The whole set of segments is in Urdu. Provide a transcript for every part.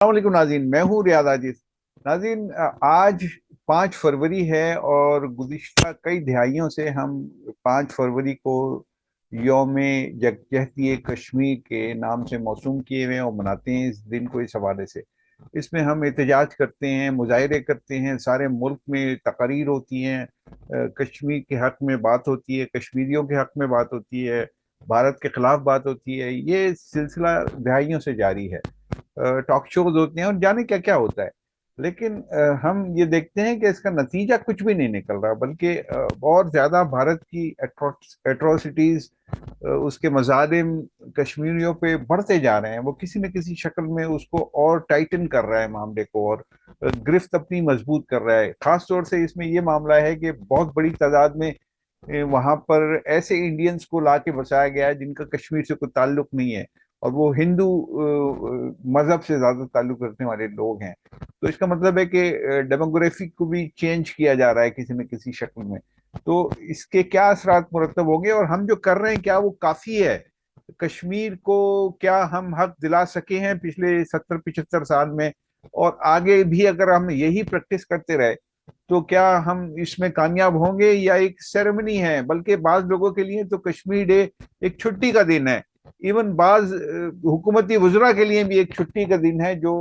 السلام علیکم ناظرین، میں ہوں ریاض عاجز۔ ناظرین، آج 5 فروری ہے اور گزشتہ کئی دہائیوں سے ہم 5 فروری کو یوم یکجہتی کشمیر کے نام سے موسوم کیے ہوئے ہیں اور مناتے ہیں اس دن کو اس حوالے سے۔ اس میں ہم احتجاج کرتے ہیں، مظاہرے کرتے ہیں، سارے ملک میں تقاریر ہوتی ہیں، کشمیر کے حق میں بات ہوتی ہے، کشمیریوں کے حق میں بات ہوتی ہے، بھارت کے خلاف بات ہوتی ہے۔ یہ سلسلہ دہائیوں سے جاری ہے۔ ٹاک شوز ہوتے ہیں اور جانے کیا کیا ہوتا ہے، لیکن ہم یہ دیکھتے ہیں کہ اس کا نتیجہ کچھ بھی نہیں نکل رہا، بلکہ بہت زیادہ بھارت کی ایٹروسٹیز، اس کے مظالم کشمیریوں پہ بڑھتے جا رہے ہیں۔ وہ کسی نہ کسی شکل میں اس کو اور ٹائٹن کر رہا ہے، معاملے کو، اور گرفت اپنی مضبوط کر رہا ہے۔ خاص طور سے اس میں یہ معاملہ ہے کہ بہت بڑی تعداد میں وہاں پر ایسے انڈینز کو لا کے بسایا گیا ہے جن کا کشمیر سے کوئی تعلق نہیں ہے، اور وہ ہندو مذہب سے زیادہ تعلق رکھنے والے لوگ ہیں۔ تو اس کا مطلب ہے کہ ڈیموگرافی کو بھی چینج کیا جا رہا ہے کسی نہ کسی شکل میں۔ تو اس کے کیا اثرات مرتب ہوں گے، اور ہم جو کر رہے ہیں کیا وہ کافی ہے؟ کشمیر کو کیا ہم حق دلا سکے ہیں پچھلے 70-75 سال میں؟ اور آگے بھی اگر ہم یہی پریکٹس کرتے رہے تو کیا ہم اس میں کامیاب ہوں گے، یا ایک سیریمنی ہے؟ بلکہ بعض لوگوں کے لیے تو کشمیر ڈے ایک چھٹی کا دن ہے، ایون بعض حکومتی وزراء کے لیے بھی ایک چھٹی کا دن ہے، جو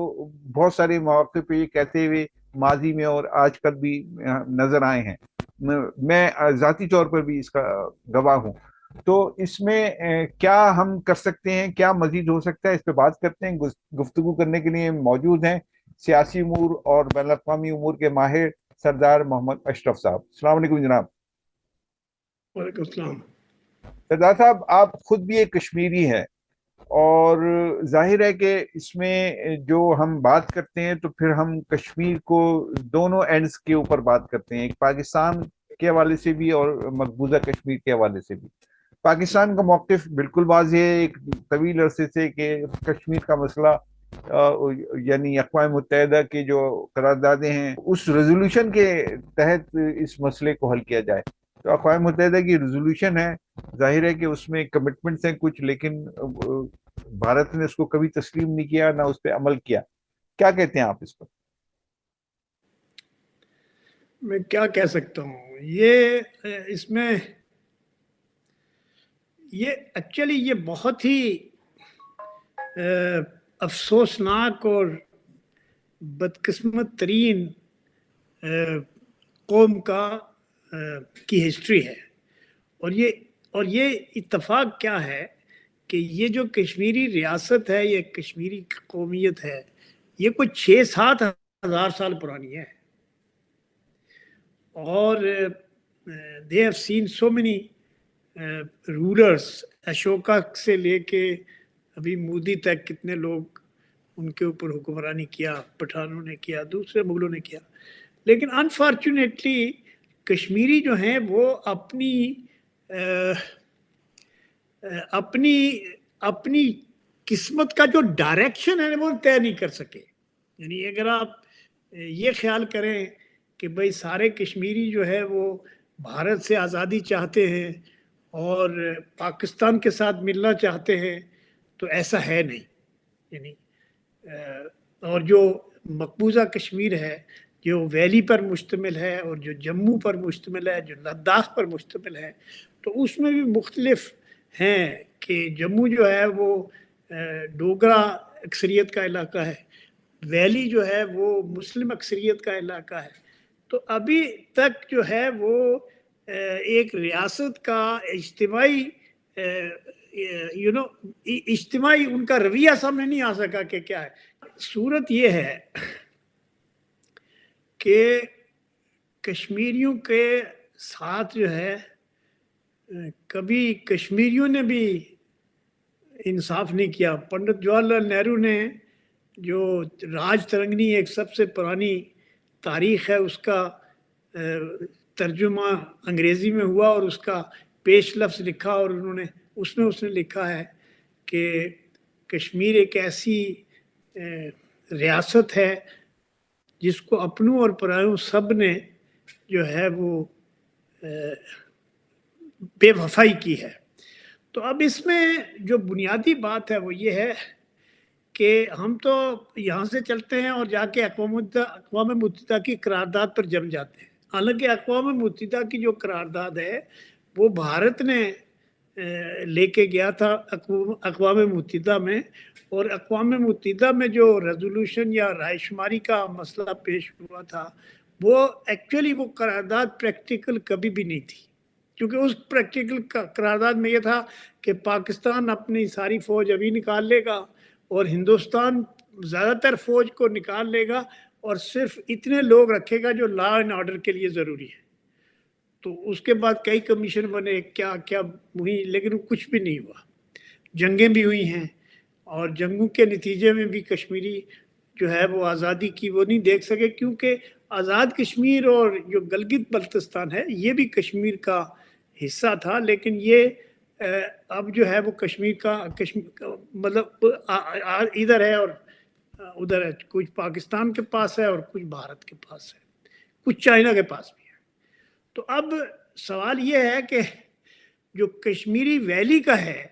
بہت سارے مواقع پہ یہ کہتے ہوئے ماضی میں اور آج کل بھی نظر آئے ہیں۔ میں ذاتی طور پر بھی اس کا گواہ ہوں۔ تو اس میں کیا ہم کر سکتے ہیں، کیا مزید ہو سکتا ہے، اس پہ بات کرتے ہیں۔ گفتگو کرنے کے لیے موجود ہیں سیاسی امور اور بین الاقوامی امور کے ماہر سردار محمد اشرف صاحب۔ السلام علیکم جناب۔ وعلیکم السلام۔ سردار صاحب، آپ خود بھی ایک کشمیری ہیں، اور ظاہر ہے کہ اس میں جو ہم بات کرتے ہیں تو پھر ہم کشمیر کو دونوں اینڈز کے اوپر بات کرتے ہیں، ایک پاکستان کے حوالے سے بھی اور مقبوضہ کشمیر کے حوالے سے بھی۔ پاکستان کا موقف بالکل واضح ہے ایک طویل عرصے سے، کہ کشمیر کا مسئلہ یعنی اقوام متحدہ کی جو قراردادیں ہیں اس ریزولوشن کے تحت اس مسئلے کو حل کیا جائے۔ تو اقوام متحدہ کی ریزولوشن ہے، ظاہر ہے کہ اس میں کمٹمنٹس ہیں کچھ، لیکن بھارت نے اس کو کبھی تسلیم نہیں کیا، نہ اس پہ عمل کیا۔ کیا کہتے ہیں آپ اس پر؟ میں کیا کہہ سکتا ہوں، یہ اس میں یہ ایکچولی یہ بہت ہی افسوسناک اور بدقسمت ترین قوم کی ہسٹری ہے۔ اور یہ اتفاق کیا ہے کہ یہ جو کشمیری ریاست ہے، یہ کشمیری قومیت ہے، یہ کوئی 6-7 ہزار سال پرانی ہے، اور they have seen so many rulers، Ashoka سے لے کے ابھی مودی تک کتنے لوگ ان کے اوپر حکمرانی کیا، پٹھانوں نے کیا، دوسرے مغلوں نے کیا، لیکن انفارچونیٹلی کشمیری جو ہیں وہ اپنی قسمت کا جو ڈائریکشن ہے وہ طے نہیں کر سکے۔ یعنی اگر آپ یہ خیال کریں کہ بھئی سارے کشمیری جو ہے وہ بھارت سے آزادی چاہتے ہیں اور پاکستان کے ساتھ ملنا چاہتے ہیں، تو ایسا ہے نہیں۔ یعنی اور جو مقبوضہ کشمیر ہے، جو ویلی پر مشتمل ہے، اور جو جموں پر مشتمل ہے، جو لداخ پر مشتمل ہے، تو اس میں بھی مختلف ہیں کہ جموں جو ہے وہ ڈوگرا اکثریت کا علاقہ ہے، ویلی جو ہے وہ مسلم اکثریت کا علاقہ ہے۔ تو ابھی تک جو ہے وہ ایک ریاست کا اجتماعی اجتماعی ان کا رویہ سامنے نہیں آ سکا کہ کیا ہے۔ صورت یہ ہے کہ کشمیریوں کے ساتھ جو ہے کبھی کشمیریوں نے بھی انصاف نہیں کیا۔ پنڈت جواہر لال نہرو نے جو راج ترنگنی ایک سب سے پرانی تاریخ ہے، اس کا ترجمہ انگریزی میں ہوا اور اس کا پیش لفظ لکھا، اور اس نے لکھا ہے کہ کشمیر ایک ایسی ریاست ہے جس کو اپنوں اور پرایوں سب نے جو ہے وہ بے وفائی کی ہے۔ تو اب اس میں جو بنیادی بات ہے وہ یہ ہے کہ ہم تو یہاں سے چلتے ہیں اور جا کے اقوام متحدہ کی قرارداد پر جم جاتے ہیں، حالانکہ اقوام متحدہ کی جو قرارداد ہے وہ بھارت نے لے کے گیا تھا اقوام متحدہ میں، اور اقوام متحدہ میں جو ریزولوشن یا رائے شماری کا مسئلہ پیش ہوا تھا وہ ایکچولی وہ قرارداد پریکٹیکل کبھی بھی نہیں تھی، کیونکہ اس پریکٹیکل قرارداد میں یہ تھا کہ پاکستان اپنی ساری فوج ابھی نکال لے گا اور ہندوستان زیادہ تر فوج کو نکال لے گا اور صرف اتنے لوگ رکھے گا جو لا اینڈ آرڈر کے لیے ضروری ہے۔ تو اس کے بعد کئی کمیشن بنے، کیا کیا ہوئی، لیکن کچھ بھی نہیں ہوا۔ جنگیں بھی ہوئی ہیں اور جنگوں کے نتیجے میں بھی کشمیری جو ہے وہ آزادی کی وہ نہیں دیکھ سکے، کیونکہ آزاد کشمیر اور جو گلگت بلتستان ہے یہ بھی کشمیر کا حصہ تھا، لیکن یہ اب جو ہے وہ کشمیر کا مطلب ادھر ہے اور ادھر ہے، کچھ پاکستان کے پاس ہے اور کچھ بھارت کے پاس ہے، کچھ چائنا کے پاس بھی ہے۔ تو اب سوال یہ ہے کہ جو کشمیری ویلی کا ہے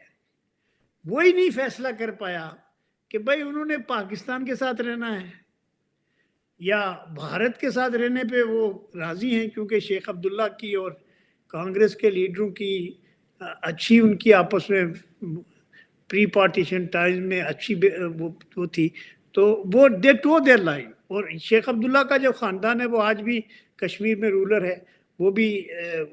وہی نہیں فیصلہ کر پایا کہ بھائی انہوں نے پاکستان کے ساتھ رہنا ہے یا بھارت کے ساتھ رہنے پہ وہ راضی ہیں، کیونکہ شیخ عبداللہ کی اور کانگریس کے لیڈروں کی اچھی ان کی آپس میں پری پارٹیشن ٹائم میں اچھی وہ تھی، تو وہ دے ٹو دیئر لائن، اور شیخ عبداللہ کا جو خاندان ہے وہ آج بھی کشمیر میں رولر ہے، وہ بھی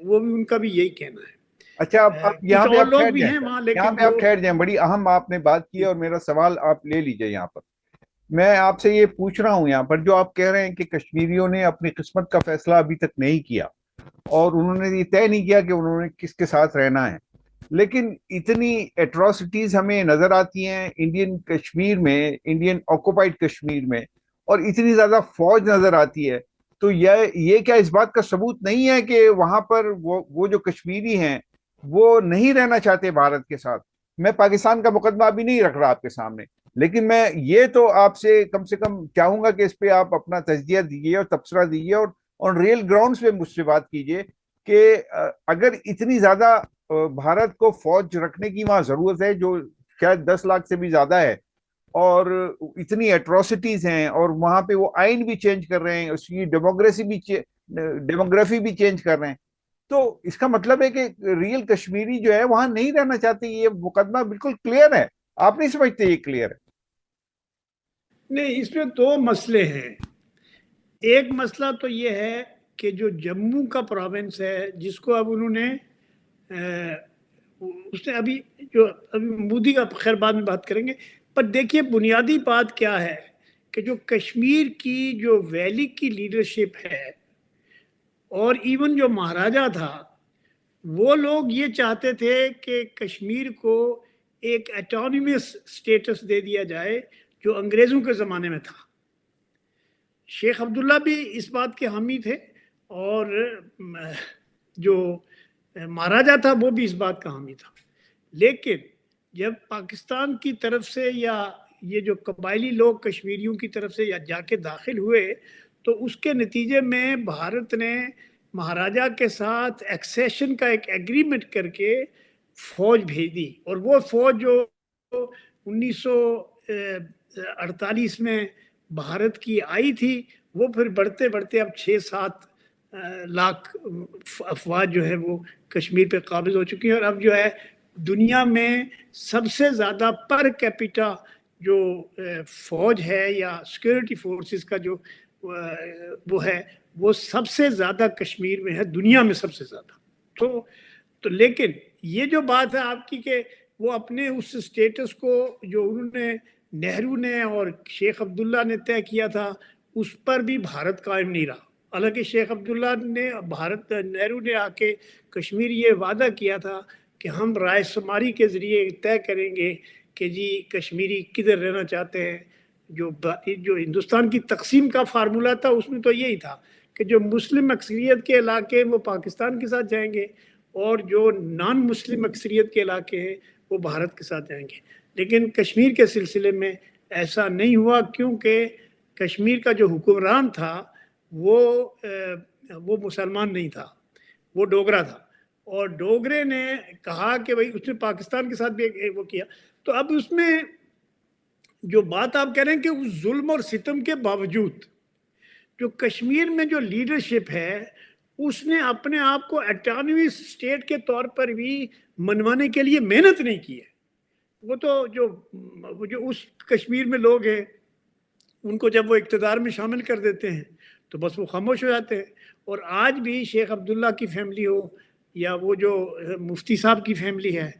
ان کا بھی یہی کہنا ہے۔ اچھا اب یہاں کچھ پہ اور آپ لوگ ٹھہر بھی جائیں، ہیں وہاں، یہاں لیکن پہ آپ ٹھہر جائیں، بڑی اہم آپ نے بات کی اور میرا سوال آپ لے لیجئے یہاں پر۔ میں آپ سے یہ پوچھ رہا ہوں یہاں پر جو آپ کہہ رہے ہیں کہ کشمیریوں نے اپنی قسمت کا فیصلہ ابھی تک نہیں کیا اور انہوں نے یہ طے نہیں کیا کہ انہوں نے کس کے ساتھ رہنا ہے، لیکن اتنی ایٹراسٹیز ہمیں نظر آتی ہیں انڈین کشمیر میں، انڈین آکوپائڈ کشمیر میں، اور اتنی زیادہ فوج نظر آتی ہے، تو یہ کیا اس بات کا ثبوت نہیں ہے کہ وہاں پر وہ جو کشمیری ہیں وہ نہیں رہنا چاہتے بھارت کے ساتھ؟ میں پاکستان کا مقدمہ ابھی نہیں رکھ رہا آپ کے سامنے، لیکن میں یہ تو آپ سے کم چاہوں گا کہ اس پہ آپ اپنا تجزیہ دیجیے اور تبصرہ دیجیے اور ریل گراؤنڈز پہ مجھ سے بات کیجیے کہ اگر اتنی زیادہ بھارت کو فوج رکھنے کی وہاں ضرورت ہے جو شاید 10 لاکھ سے بھی زیادہ ہے، اور اتنی ایٹراسٹیز ہیں، اور وہاں پہ وہ آئین بھی چینج کر رہے ہیں، اس کی ڈیموگرافی بھی چینج کر رہے ہیں، تو اس کا مطلب ہے کہ ریل کشمیری جو ہے وہاں نہیں رہنا چاہتے۔ یہ مقدمہ بالکل کلیئر ہے، آپ نہیں سمجھتے یہ کلیئر ہے؟ نہیں، اس میں دو مسئلے ہیں۔ ایک مسئلہ تو یہ ہے کہ جو جموں کا پروونس ہے جس کو اب انہوں نے اس نے ابھی مودی کا خیر بعد میں بات کریں گے، پر دیکھیے بنیادی بات کیا ہے کہ جو کشمیر کی جو ویلی کی لیڈرشپ ہے اور ایون جو مہاراجہ تھا وہ لوگ یہ چاہتے تھے کہ کشمیر کو ایک اٹانومس سٹیٹس دے دیا جائے جو انگریزوں کے زمانے میں تھا۔ شیخ عبداللہ بھی اس بات کے حامی تھے اور جو مہاراجہ تھا وہ بھی اس بات کا حامی تھا، لیکن جب پاکستان کی طرف سے یا یہ جو قبائلی لوگ کشمیریوں کی طرف سے یا جا کے داخل ہوئے تو اس کے نتیجے میں بھارت نے مہاراجہ کے ساتھ ایکسیشن کا ایک ایگریمنٹ کر کے فوج بھیج دی، اور وہ فوج جو 1948 میں بھارت کی آئی تھی وہ پھر بڑھتے بڑھتے اب 6-7 لاکھ افواج جو ہے وہ کشمیر پہ قابض ہو چکی ہیں، اور اب جو ہے دنیا میں سب سے زیادہ پر کیپیٹا جو فوج ہے یا سیکورٹی فورسز کا جو وہ ہے وہ سب سے زیادہ کشمیر میں ہے، دنیا میں سب سے زیادہ۔ تو لیکن یہ جو بات ہے آپ کی کہ وہ اپنے اس سٹیٹس کو جو انہوں نے نہرو نے اور شیخ عبداللہ نے طے کیا تھا اس پر بھی بھارت قائم نہیں رہا، حالانکہ شیخ عبداللہ نے نہرو نے آ کے کشمیر یہ وعدہ کیا تھا کہ ہم رائے شماری کے ذریعے طے کریں گے کہ جی کشمیری کدھر رہنا چاہتے ہیں۔ جو ہندوستان کی تقسیم کا فارمولہ تھا اس میں تو یہی تھا کہ جو مسلم اکثریت کے علاقے وہ پاکستان کے ساتھ جائیں گے اور جو نان مسلم اکثریت کے علاقے ہیں وہ بھارت کے ساتھ جائیں گے، لیکن کشمیر کے سلسلے میں ایسا نہیں ہوا، کیونکہ کشمیر کا جو حکمران تھا وہ مسلمان نہیں تھا، وہ ڈوگرا تھا، اور ڈوگرے نے کہا کہ بھائی اس نے پاکستان کے ساتھ بھی وہ کیا۔ تو اب اس میں جو بات آپ کہہ رہے ہیں کہ اس ظلم اور ستم کے باوجود جو کشمیر میں جو لیڈرشپ ہے اس نے اپنے آپ کو اٹانوی اسٹیٹ کے طور پر بھی منوانے کے لیے محنت نہیں کی ہے. وہ تو جو اس کشمیر میں لوگ ہیں ان کو جب وہ اقتدار میں شامل کر دیتے ہیں تو بس وہ خاموش ہو جاتے ہیں. اور آج بھی شیخ عبداللہ کی فیملی ہو یا وہ جو مفتی صاحب کی فیملی ہے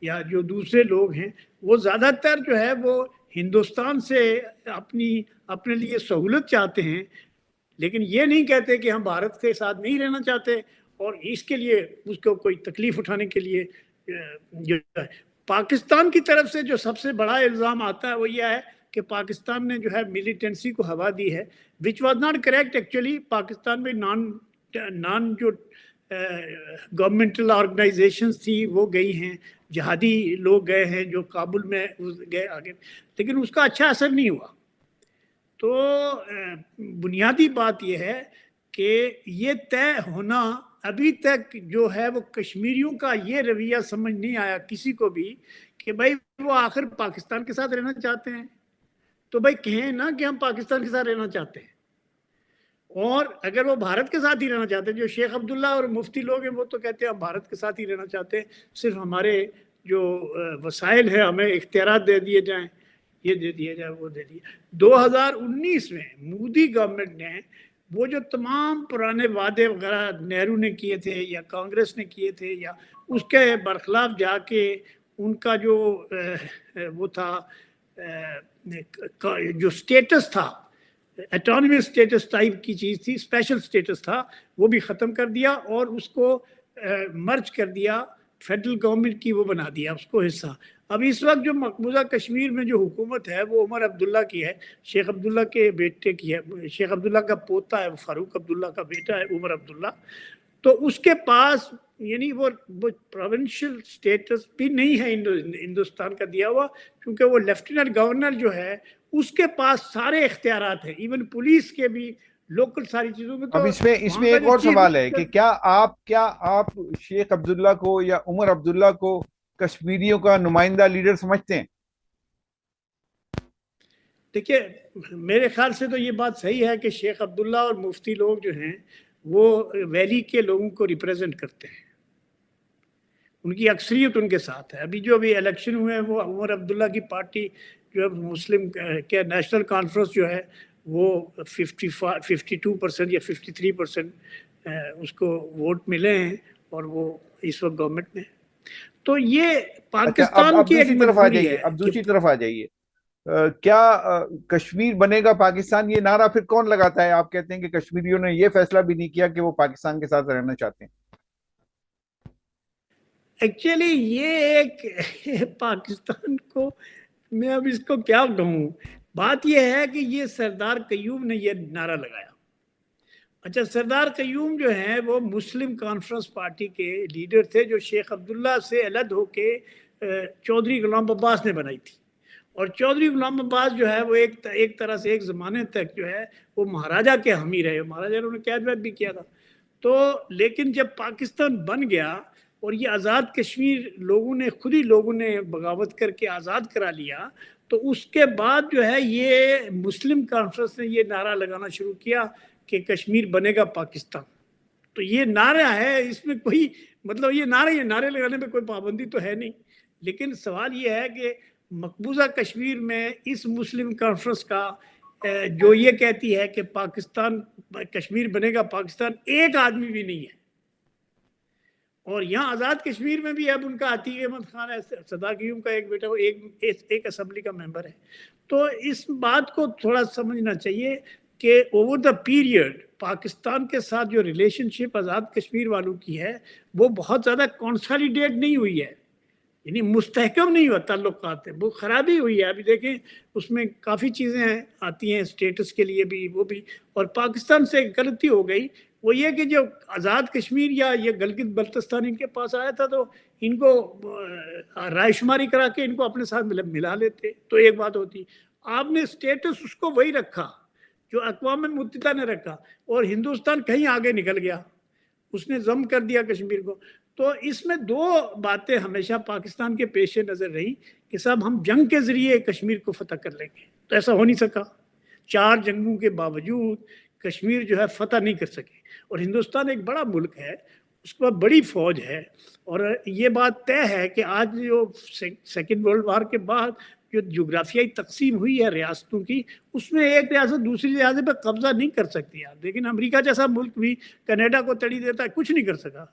یا جو دوسرے لوگ ہیں وہ زیادہ تر جو ہے وہ ہندوستان سے اپنے لیے سہولت چاہتے ہیں, لیکن یہ نہیں کہتے کہ ہم بھارت کے ساتھ نہیں رہنا چاہتے, اور اس کے لیے اس کو کوئی تکلیف اٹھانے کے لیے جو ہے پاکستان کی طرف سے جو سب سے بڑا الزام آتا ہے وہ یہ ہے کہ پاکستان نے جو ہے ملیٹنسی کو ہوا دی ہے, which was not correct actually. Pakistan میں نان جو گورنمنٹل آرگنائزیشنز تھی وہ گئی ہیں, جہادی لوگ گئے ہیں جو کابل میں گئے آگے, لیکن اس کا اچھا اثر نہیں ہوا. تو بنیادی بات یہ ہے کہ یہ طے ہونا ابھی تک جو ہے وہ کشمیریوں کا یہ رویہ سمجھ نہیں آیا کسی کو بھی کہ بھائی وہ آخر پاکستان کے ساتھ رہنا چاہتے ہیں تو بھائی کہیں نا کہ ہم پاکستان کے ساتھ رہنا چاہتے ہیں, اور اگر وہ بھارت کے ساتھ ہی رہنا چاہتے ہیں, جو شیخ عبداللہ اور مفتی لوگ ہیں وہ تو کہتے ہیں ہم بھارت کے ساتھ ہی رہنا چاہتے ہیں, صرف ہمارے جو وسائل ہیں ہمیں اختیارات دے دیے جائیں, یہ دے دیا جائے وہ دے دیا. 2019 میں مودی گورنمنٹ نے وہ جو تمام پرانے وعدے وغیرہ نہرو نے کیے تھے یا کانگریس نے کیے تھے یا اس کے برخلاف جا کے ان کا جو وہ تھا جو سٹیٹس تھا اٹانومی سٹیٹس ٹائپ کی چیز تھی, اسپیشل سٹیٹس تھا, وہ بھی ختم کر دیا اور اس کو مرج کر دیا فیڈرل گورنمنٹ کی, وہ بنا دیا اس کو حصہ. اب اس وقت جو مقبوضہ کشمیر میں جو حکومت ہے وہ عمر عبداللہ کی ہے, شیخ عبداللہ کے بیٹے کی ہے, شیخ عبداللہ کا پوتا ہے, فاروق عبداللہ کا بیٹا ہے عمر عبداللہ. تو اس کے پاس یعنی وہ پروونشل سٹیٹس بھی نہیں ہے ہندوستان کا دیا ہوا, کیونکہ وہ لیفٹیننٹ گورنر جو ہے اس کے پاس سارے اختیارات ہیں, ایون پولیس کے بھی, لوکل ساری چیزوں میں. تو اب اس میں ایک اور سوال ہے کہ کیا آپ شیخ عبداللہ کو یا عمر عبداللہ کو کشمیریوں کا نمائندہ لیڈر سمجھتے ہیں؟ دیکھیے میرے خیال سے تو یہ بات صحیح ہے کہ شیخ عبداللہ اور مفتی لوگ جو ہیں وہ ویلی کے لوگوں کو ریپریزنٹ کرتے ہیں, ان کی اکثریت ان کے ساتھ ہے. ابھی الیکشن ہوئے ہیں وہ عمر عبداللہ کی پارٹی جو ہے مسلم کے نیشنل کانفرنس جو ہے وہ 52% یا 53% اس کو ووٹ ملے ہیں اور وہ اس وقت گورنمنٹ میں. تو یہ پاکستان کی ایک مجبوری ہے. اب دوسری طرف آ جائیے, کیا کشمیر بنے گا پاکستان, یہ نعرہ پھر کون لگاتا ہے؟ آپ کہتے ہیں کہ کشمیریوں نے یہ فیصلہ بھی نہیں کیا کہ وہ پاکستان کے ساتھ رہنا چاہتے ہیں. ایکچولی یہ ایک پاکستان کو میں اب اس کو کیا کہوں, بات یہ ہے کہ یہ سردار قیوم نے یہ نعرہ لگایا. اچھا, سردار قیوم جو ہیں وہ مسلم کانفرنس پارٹی کے لیڈر تھے جو شیخ عبداللہ سے الگ ہو کے چودھری غلام عباس نے بنائی تھی, اور چودھری غلام عباس جو ہے وہ ایک طرح سے ایک زمانے تک جو ہے وہ مہاراجہ کے حامی رہے, مہاراجہ نے قیادت بھی کیا تھا. تو لیکن جب پاکستان بن گیا اور یہ آزاد کشمیر لوگوں نے بغاوت کر کے آزاد کرا لیا, تو اس کے بعد جو ہے یہ مسلم کانفرنس نے یہ نعرہ لگانا شروع کیا کہ کشمیر بنے گا پاکستان. تو یہ نعرہ ہے, اس میں کوئی مطلب یہ نعرے لگانے میں کوئی پابندی تو ہے نہیں, لیکن سوال یہ ہے کہ مقبوضہ کشمیر میں اس مسلم کانفرنس کا جو یہ کہتی ہے کہ پاکستان کشمیر بنے گا پاکستان, ایک آدمی بھی نہیں ہے. اور یہاں آزاد کشمیر میں بھی اب ان کا عتیق احمد خان ہے, سردار قیوم کا ایک بیٹا, وہ ایک اسمبلی کا ممبر ہے. تو اس بات کو تھوڑا سمجھنا چاہیے کہ اوور دا پیریڈ پاکستان کے ساتھ جو ریلیشن شپ آزاد کشمیر والوں کی ہے وہ بہت زیادہ کنسالیڈیٹ نہیں ہوئی ہے, یعنی مستحکم نہیں ہوا تعلقات, وہ خرابی ہوئی ہے. ابھی دیکھیں اس میں کافی چیزیں آتی ہیں اسٹیٹس کے لیے بھی, وہ بھی. اور پاکستان سے غلطی ہو گئی وہ یہ کہ جو آزاد کشمیر یا یہ گلگت بلتستان ان کے پاس آیا تھا تو ان کو رائے شماری کرا کے ان کو اپنے ساتھ ملا لیتے تو ایک بات ہوتی. آپ نے اسٹیٹس اس کو وہی رکھا جو اقوام متحدہ نے رکھا, اور ہندوستان کہیں آگے نکل گیا, اس نے ضم کر دیا کشمیر کو. تو اس میں دو باتیں ہمیشہ پاکستان کے پیش نظر رہی کہ صاحب ہم جنگ کے ذریعے کشمیر کو فتح کر لیں گے، تو ایسا ہو نہیں سکا. 4 جنگوں کے باوجود کشمیر جو ہے فتح نہیں کر سکے. اور ہندوستان ایک بڑا ملک ہے، اس کے بعد بڑی فوج ہے، اور یہ بات طے ہے کہ آج جو سیکنڈ ورلڈ وار کے بعد جو جغرافیائی تقسیم ہوئی ہے ریاستوں کی، اس میں ایک ریاست دوسری ریاست پہ قبضہ نہیں کر سکتی آپ. لیکن امریکہ جیسا ملک بھی کینیڈا کو تڑی دیتا ہے، کچھ نہیں کر سکا.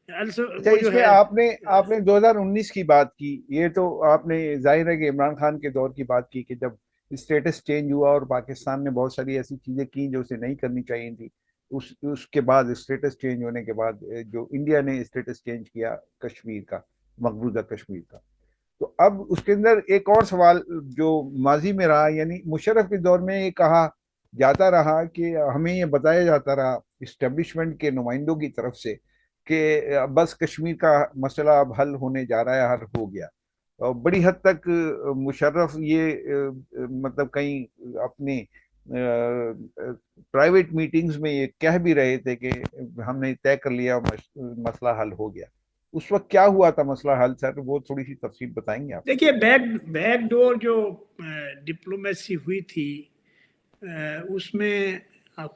اچھا، وہ اس جو میں ہے آپ نے 2019 کی بات کی. یہ تو آپ نے ظاہر ہے کہ عمران خان کے دور کی بات کی کہ جب اسٹیٹس چینج ہوا اور پاکستان نے بہت ساری ایسی چیزیں کی جو اسے نہیں کرنی چاہیے تھی. اس کے بعد اسٹیٹس چینج ہونے کے بعد جو انڈیا نے اسٹیٹس چینج کیا کشمیر کا، مقبوضہ کشمیر کا. تو اب اس کے اندر ایک اور سوال جو ماضی میں رہا، یعنی مشرف کے دور میں یہ کہا جاتا رہا کہ ہمیں یہ بتایا جاتا رہا اسٹیبلشمنٹ کے نمائندوں کی طرف سے کہ بس کشمیر کا مسئلہ اب حل ہونے جا رہا ہے، حل ہو گیا. اور بڑی حد تک مشرف یہ مطلب کہیں اپنے پرائیویٹ میٹنگز میں یہ کہہ بھی رہے تھے کہ ہم نے طے کر لیا، مسئلہ حل ہو گیا. اس وقت کیا ہوا تھا مسئلہ حل سر؟ وہ تھوڑی سی تفصیل بتائیں گے آپ؟ دیکھیے، بیک ڈور جو ڈپلومیسی ہوئی تھی، اس میں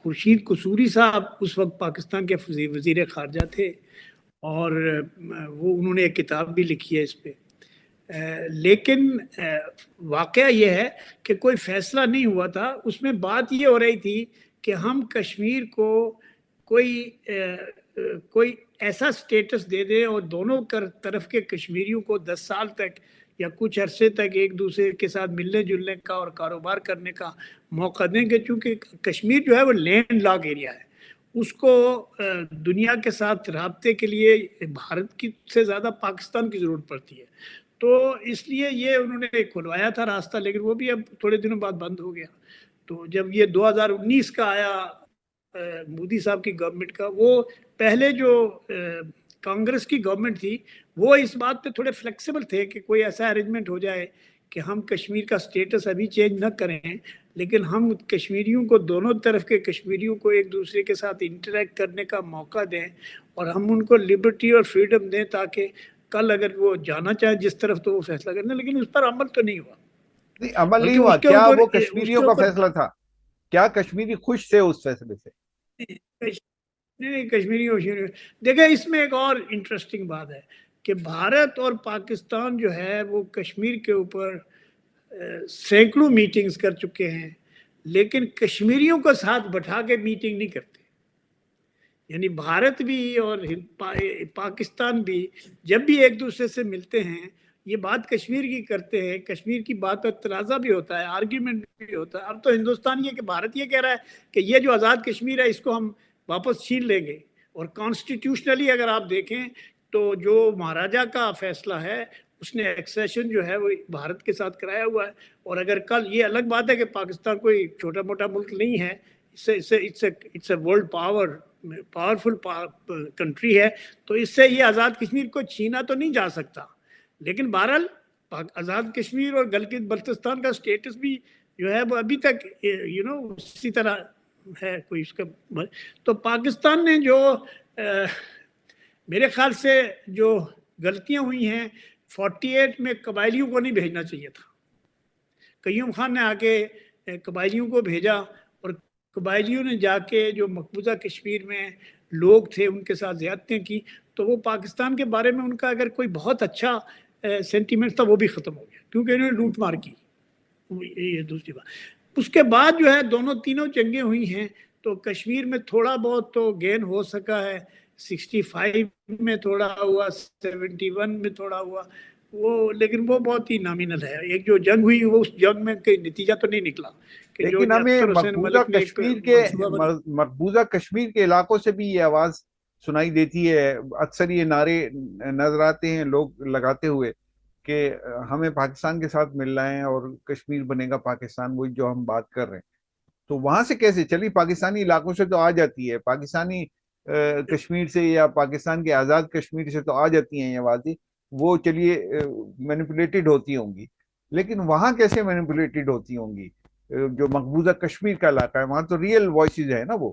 خورشید قصوری صاحب اس وقت پاکستان کے وزیر خارجہ تھے، اور وہ انہوں نے ایک کتاب بھی لکھی ہے اس پہ. لیکن واقعہ یہ ہے کہ کوئی فیصلہ نہیں ہوا تھا. اس میں بات یہ ہو رہی تھی کہ ہم کشمیر کو کوئی ایسا سٹیٹس دے دیں اور دونوں طرف کے کشمیریوں کو 10 سال تک یا کچھ عرصے تک ایک دوسرے کے ساتھ ملنے جلنے کا اور کاروبار کرنے کا موقع دیں گے. چونکہ کشمیر جو ہے وہ لینڈ لاک ایریا ہے، اس کو دنیا کے ساتھ رابطے کے لیے بھارت کی سے زیادہ پاکستان کی ضرورت پڑتی ہے. تو اس لیے یہ انہوں نے کھلوایا تھا راستہ، لیکن وہ بھی اب تھوڑے دنوں بعد بند ہو گیا. تو جب یہ 2019 کا آیا مودی صاحب کی گورنمنٹ کا، وہ پہلے جو کانگریس کی گورنمنٹ تھی وہ اس بات پہ تھوڑے فلیکسیبل تھے کہ کوئی ایسا ارینجمنٹ ہو جائے کہ ہم کشمیر کا سٹیٹس ابھی چینج نہ کریں، لیکن ہم کشمیریوں کو، دونوں طرف کے کشمیریوں کو ایک دوسرے کے ساتھ انٹریکٹ کرنے کا موقع دیں، اور ہم ان کو لبرٹی اور فریڈم دیں تاکہ کل اگر وہ جانا چاہے جس طرف تو وہ فیصلہ کرنا. لیکن اس پر عمل تو نہیں ہوا. نہیں، عمل نہیں بلکہ ہوا. اس کے کیا اوپر وہ کشمیریوں کا فیصلہ تھا؟ کیا کشمیری خوش تھے اس فیصلے سے؟ نہیں، کشمیری دیکھیں، اس میں ایک اور انٹرسٹنگ بات ہے کہ بھارت اور پاکستان جو ہے وہ کشمیر کے اوپر سینکڑوں میٹنگز کر چکے ہیں، لیکن کشمیریوں کو ساتھ بٹھا کے میٹنگ نہیں کرتے. یعنی بھارت بھی اور پاکستان بھی جب بھی ایک دوسرے سے ملتے ہیں یہ بات کشمیر کی کرتے ہیں، کشمیر کی بات پر تنازع بھی ہوتا ہے، آرگیومنٹ بھی ہوتا ہے. اب تو ہندوستان یہ کہ بھارت یہ کہہ رہا ہے کہ یہ جو آزاد کشمیر ہے اس کو ہم واپس چھین لیں گے. اور کانسٹیٹیوشنلی اگر آپ دیکھیں تو جو مہاراجہ کا فیصلہ ہے اس نے ایکسیشن جو ہے وہ بھارت کے ساتھ کرایا ہوا ہے. اور اگر کل، یہ الگ بات ہے کہ پاکستان کوئی چھوٹا موٹا ملک نہیں ہے، it's a world powerful country ہے، تو اس سے یہ آزاد کشمیر کو چھینا تو نہیں جا سکتا. لیکن بہرحال آزاد کشمیر اور گلگت بلتستان کا سٹیٹس بھی جو ہے وہ ابھی تک اسی طرح ہے کوئی اس کا. تو پاکستان نے جو میرے خیال سے جو غلطیاں ہوئی ہیں، 48 میں قبائلیوں کو نہیں بھیجنا چاہیے تھا. قیوم خان نے آ کے قبائلیوں کو بھیجا، اور قبائلیوں نے جا کے جو مقبوضہ کشمیر میں لوگ تھے ان کے ساتھ زیادتیاں کی. تو وہ پاکستان کے بارے میں ان کا اگر کوئی بہت اچھا سینٹیمنٹ تھا وہ بھی ختم ہو گیا، کیونکہ انہوں نے لوٹ مار کی. یہ دوسری بات. اس کے بعد جو ہے تینوں جنگیں ہوئی ہیں، تو کشمیر میں تھوڑا بہت تو گین ہو سکا ہے. 65 میں تھوڑا ہوا، 71 میں تھوڑا ہوا، وہ لیکن وہ بہت ہی نامینل ہے. ایک جو جنگ ہوئی وہ اس جنگ میں کوئی نتیجہ تو نہیں نکلا کہ جو لیکن ہمیں اختر حسین ملک نے ایک مقبوضہ کشمیر کے علاقوں سے بھی یہ آواز سنائی دیتی ہے. اکثر یہ نعرے نظر آتے ہیں لوگ لگاتے ہوئے کہ ہمیں پاکستان کے ساتھ ملنا ہے اور کشمیر بنے گا پاکستان، وہی جو ہم بات کر رہے ہیں. تو وہاں سے کیسے چلی؟ پاکستانی علاقوں سے تو آ جاتی ہے، پاکستانی کشمیر سے یا پاکستان کے آزاد کشمیر سے تو آ جاتی ہیں یہ آوازیں. وہ چلیے مینیپولیٹڈ ہوتی ہوں گی، لیکن وہاں کیسے مینیپولیٹڈ ہوتی ہوں گی؟ جو مقبوضہ کشمیر کا علاقہ ہے وہاں تو ریئل وائسز ہے نا وہ.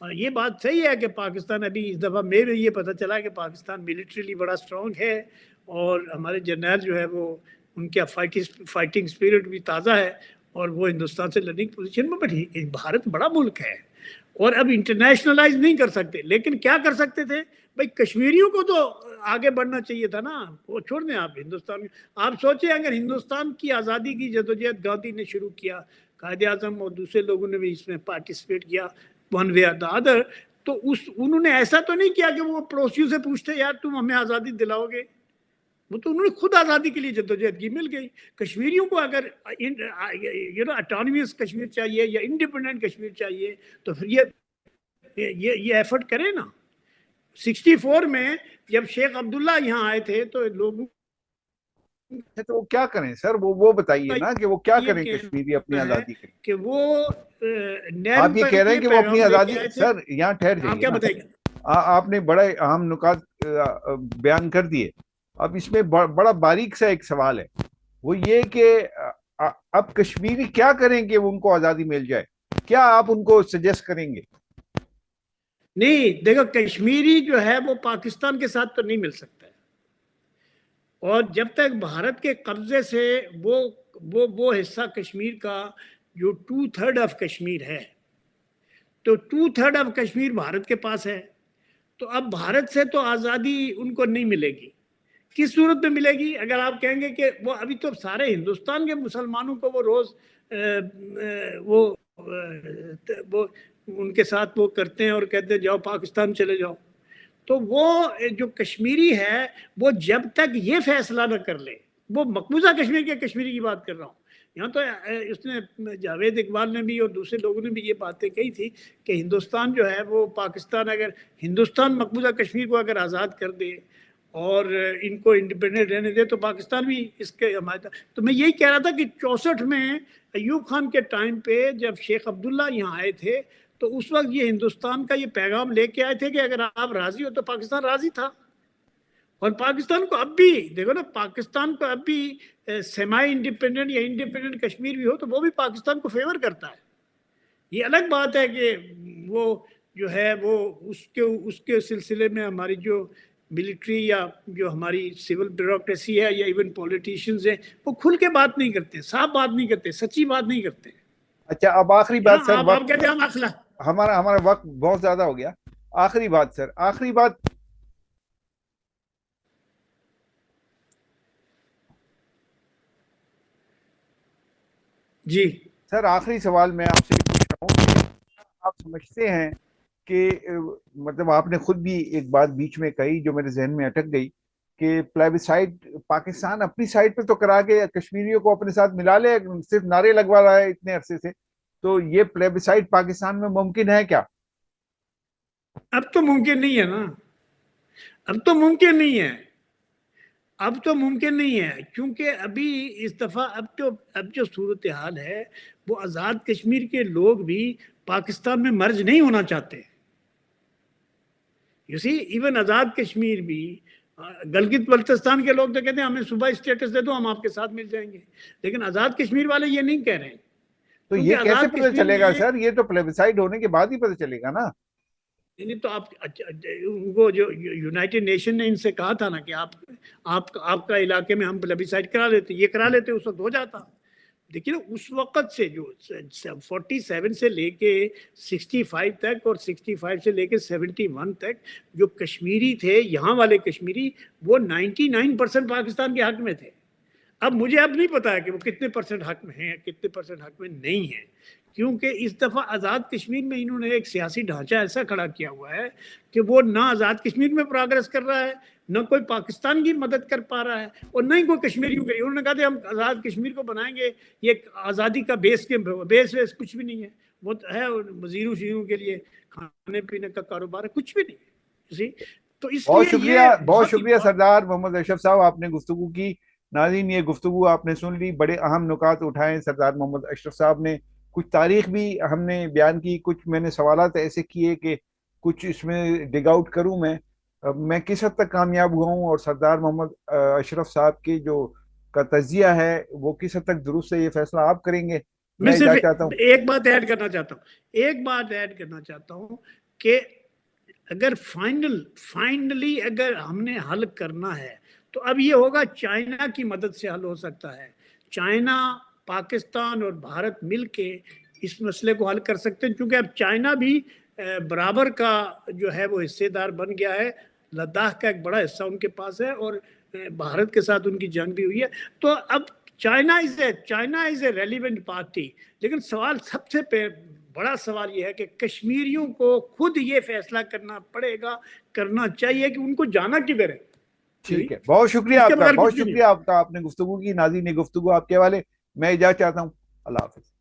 اور یہ بات صحیح ہے کہ پاکستان ابھی اس دفعہ میں یہ پتہ چلا کہ پاکستان ملٹریلی بڑا اسٹرانگ ہے، اور ہمارے جرنیل جو ہے وہ ان کا فائٹنگ اسپرٹ بھی تازہ ہے، اور وہ ہندوستان سے لڑنے کی پوزیشن میں بیٹھی۔ بھارت بڑا ملک ہے اور اب انٹرنیشنلائز نہیں کر سکتے، لیکن کیا کر سکتے تھے بھائی، کشمیریوں کو تو آگے بڑھنا چاہیے تھا نا، وہ چھوڑ دیں آپ ہندوستان میں۔ آپ سوچیں اگر ہندوستان کی آزادی کی جدوجہد گاندھی نے شروع کیا، قائد اعظم اور دوسرے لوگوں نے بھی اس میں پارٹیسپیٹ کیا ون وے اور دا ادر، تو انہوں نے ایسا تو نہیں کیا کہ وہ پڑوسیوں سے پوچھتے یار تم ہمیں آزادی دلاؤ گے، وہ تو انہوں نے خود آزادی کے لیے جدوجہد کی، مل گئی۔ کشمیریوں کو اگر اٹانومیس کشمیر چاہیے یا انڈیپینڈنٹ کشمیر چاہیے تو پھر یہ ایفرٹ کریں نا۔ 64 میں جب شیخ عبداللہ یہاں آئے تھے تو لوگوں تو وہ کیا کریں سر، وہ بتائیے نا کہ وہ کیا یہ کریں کشمیری اپنی کہنا ہے آزادی کے لیے۔ کہ وہ نہرو آپ یہ تک کہہ رہے ہیں یہ کہ وہ اپنی پیغام لے آزادی، کے آئے تھے۔ سر یہاں ٹھہر آپ جائیے کیا نا، بتائیں گے؟ آپ نے بڑے اہم نکات بیان کر دیے۔ اب اس میں بڑا باریک سا ایک سوال ہے، وہ یہ کہ اب کشمیری کیا کریں کہ ان کو آزادی مل جائے؟ کیا آپ ان کو سجیسٹ کریں گے؟ نہیں دیکھو، کشمیری جو ہے وہ پاکستان کے ساتھ تو نہیں مل سکتا ہے، اور جب تک بھارت کے قبضے سے وہ حصہ کشمیر کا جو 2/3 آف کشمیر ہے، تو 2/3 آف کشمیر بھارت کے پاس ہے، تو اب بھارت سے تو آزادی ان کو نہیں ملے گی۔ کس صورت میں ملے گی؟ اگر آپ کہیں گے کہ وہ ابھی تو سارے ہندوستان کے مسلمانوں کو وہ روز وہ ان کے ساتھ وہ کرتے ہیں اور کہتے ہیں جاؤ پاکستان چلے جاؤ، تو وہ جو کشمیری ہے وہ جب تک یہ فیصلہ نہ کر لے، وہ مقبوضہ کشمیر کے کشمیری کی بات کر رہا ہوں، یہاں تو اس نے جاوید اقبال نے بھی اور دوسرے لوگوں نے بھی یہ باتیں کہی تھی کہ ہندوستان جو ہے وہ پاکستان، اگر ہندوستان مقبوضہ کشمیر کو اگر آزاد کر دے اور ان کو انڈیپینڈنٹ رہنے دے تو پاکستان بھی اس کے حمایت۔ تو میں یہی کہہ رہا تھا کہ 64 میں ایوب خان کے ٹائم پہ جب شیخ عبداللہ یہاں آئے تھے تو اس وقت یہ ہندوستان کا یہ پیغام لے کے آئے تھے کہ اگر آپ راضی ہو تو پاکستان راضی تھا، اور پاکستان کو اب بھی دیکھو نا، پاکستان کو اب بھی سیمائی انڈیپینڈنٹ یا انڈیپینڈنٹ کشمیر بھی ہو تو وہ بھی پاکستان کو فیور کرتا ہے۔ یہ الگ بات ہے کہ وہ جو ہے وہ اس کے سلسلے میں ہماری جو ملٹری یا جو ہماری سول بیوروکریسی ہے یا ایون پولیٹیشینز ہیں وہ کھل کے بات نہیں کرتے، صاف بات نہیں کرتے، سچی بات نہیں کرتے۔ اچھا اب آخری بات سر، آپ کہتے ہیں ہم اخلا ہمارا وقت بہت زیادہ ہو گیا۔ آخری بات سر، آخری بات، جی سر آخری سوال میں آپ سے پوچھ رہا ہوں کہ آپ سمجھتے ہیں کہ مطلب آپ نے خود بھی ایک بات بیچ میں کہی جو میرے ذہن میں اٹک گئی کہ پلیبسائٹ پاکستان اپنی سائٹ پہ تو کرا کے کشمیریوں کو اپنے ساتھ ملا لے، صرف نعرے لگوا رہا ہے اتنے عرصے سے، تو یہ پلیبسائٹ پاکستان میں ممکن ہے کیا؟ اب تو ممکن نہیں ہے نا، اب تو ممکن نہیں ہے، اب تو ممکن نہیں ہے، کیونکہ ابھی اس دفعہ اب جو صورتحال ہے وہ آزاد کشمیر کے لوگ بھی پاکستان میں مرج نہیں ہونا چاہتے۔ You see even Azad Kashmir بھی، گلگت بلتستان کے لوگ تو کہتے ہیں ہمیں صوبہ اسٹیٹس دے دو ہم آپ کے ساتھ مل جائیں گے، لیکن آزاد کشمیر والے یہ نہیں کہہ رہے ہیں، تو کیونکہ یہ کیسے آزاد پتہ کشمیر چلے گا میں سر؟ یہ تو پلیبسائٹ ہونے کے بعد ہی پتہ چلے گا نا۔ نہیں تو آپ ان کو جو یونائٹڈ نیشن نے ان سے کہا تھا نا کہ آپ کا علاقے میں ہم پلیبسائٹ کرا لیتے، یہ کرا لیتے اس وقت ہو جاتا۔ دیکھیے نا اس وقت سے جو 47 سے لے کے 65 تک اور 65 سے لے کے 71 تک جو کشمیری تھے یہاں والے کشمیری، وہ 99% پاکستان کے حق میں تھے۔ اب مجھے اب نہیں پتا ہے کہ وہ کتنے پرسنٹ حق میں ہیں کتنے پرسنٹ حق میں نہیں ہیں، کیونکہ اس دفعہ آزاد کشمیر میں انہوں نے ایک سیاسی ڈھانچہ ایسا کھڑا کیا ہوا ہے کہ وہ نہ آزاد کشمیر میں پروگرس کر رہا ہے، نہ کوئی پاکستان کی مدد کر پا رہا ہے، اور نہ ہی کوئی کشمیریوں کے لیے۔ انہوں نے کہا تھا ہم آزاد کشمیر کو بنائیں گے، یہ آزادی کا بیس کچھ بھی نہیں ہے، وہ ہے وزیروں شیروں کے لیے کھانے پینے کا کاروبار ہے، کچھ بھی نہیں ہے۔ تو اس بہت لیے شکریہ، یہ بہت شکریہ سردار محمد اشرف صاحب، آپ نے گفتگو کی۔ ناظرین یہ گفتگو آپ نے سن لی، بڑے اہم نکات اٹھائے سردار محمد اشرف صاحب نے، کچھ تاریخ بھی ہم نے بیان کی، کچھ میں نے سوالات ایسے کیے کہ کچھ اس میں ڈگ آؤٹ کروں میں کس حد تک کامیاب ہوا ہوں، اور سردار محمد اشرف صاحب کی جو کا تجزیہ ہے وہ کس حد تک درست ہے، یہ فیصلہ آپ کریں گے۔ میں میں صرف اجازت چاہتا ہوں۔ ایک بات ایڈ کرنا چاہتا ہوں، کہ اگر فائنلی اگر ہم نے حل کرنا ہے تو اب یہ ہوگا چائنا کی مدد سے حل ہو سکتا ہے. چائنا، پاکستان اور بھارت مل کے اس مسئلے کو حل کر سکتے ہیں، کیونکہ اب چائنا بھی برابر کا جو ہے وہ حصے دار بن گیا ہے. لداخ کا ایک بڑا حصہ ان کے پاس ہے اور بھارت کے ساتھ ان کی جنگ بھی ہوئی ہے. تو اب China is a relevant party. لیکن سوال سب سے بڑا سوال یہ ہے کہ کشمیریوں کو خود یہ فیصلہ کرنا پڑے گا، کرنا چاہیے کہ ان کو جانا کدھر ہے. ٹھیک ہے، بہت شکریہ اس کے آپ کا، بغیر بہت کچھ بھی نہیں. شکریہ آپ کا، آپ نے گفتگو کی، ناظرین نے گفتگو آپ کے حوالے. میں اجازت چاہتا ہوں. اللہ حافظ.